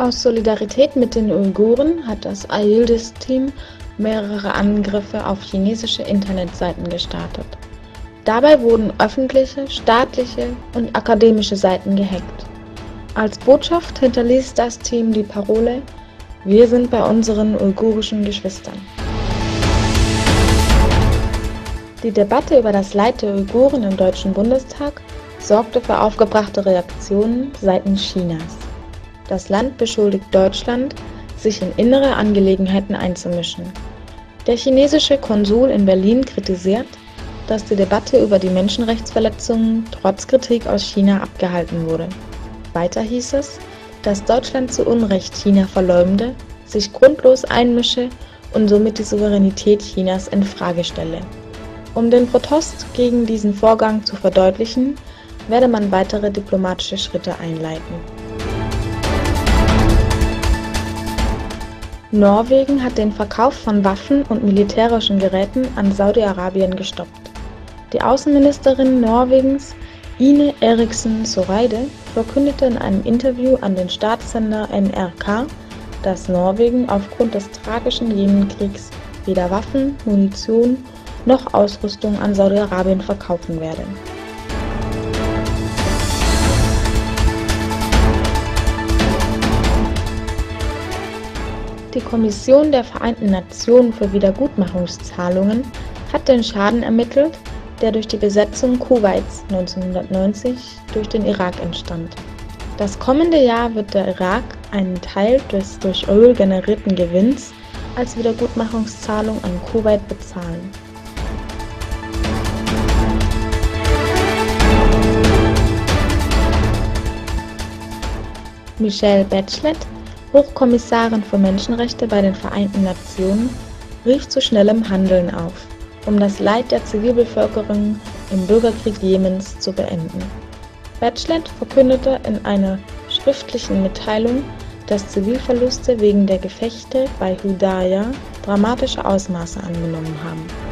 Aus Solidarität mit den Uiguren hat das Aegis-Team mehrere Angriffe auf chinesische Internetseiten gestartet. Dabei wurden öffentliche, staatliche und akademische Seiten gehackt. Als Botschaft hinterließ das Team die Parole: Wir sind bei unseren uigurischen Geschwistern. Die Debatte über das Leid der Uiguren im Deutschen Bundestag sorgte für aufgebrachte Reaktionen seitens Chinas. Das Land beschuldigt Deutschland, sich in innere Angelegenheiten einzumischen. Der chinesische Konsul in Berlin kritisiert, dass die Debatte über die Menschenrechtsverletzungen trotz Kritik aus China abgehalten wurde. Weiter hieß es, dass Deutschland zu Unrecht China verleumde, sich grundlos einmische und somit die Souveränität Chinas in Frage stelle. Um den Protest gegen diesen Vorgang zu verdeutlichen, werde man weitere diplomatische Schritte einleiten. Norwegen hat den Verkauf von Waffen und militärischen Geräten an Saudi-Arabien gestoppt. Die Außenministerin Norwegens, Ine Eriksen Søreide, verkündete in einem Interview an den Staatssender NRK, dass Norwegen aufgrund des tragischen Jemenkriegs weder Waffen, Munition noch Ausrüstung an Saudi-Arabien verkaufen werde. Die Kommission der Vereinten Nationen für Wiedergutmachungszahlungen hat den Schaden ermittelt, der durch die Besetzung Kuwaits 1990 durch den Irak entstand. Das kommende Jahr wird der Irak einen Teil des durch Öl generierten Gewinns als Wiedergutmachungszahlung an Kuwait bezahlen. Michelle Bachelet, Hochkommissarin für Menschenrechte bei den Vereinten Nationen, rief zu schnellem Handeln auf, um das Leid der Zivilbevölkerung im Bürgerkrieg Jemens zu beenden. Bachelet verkündete in einer schriftlichen Mitteilung, dass Zivilverluste wegen der Gefechte bei Hudaydah dramatische Ausmaße angenommen haben.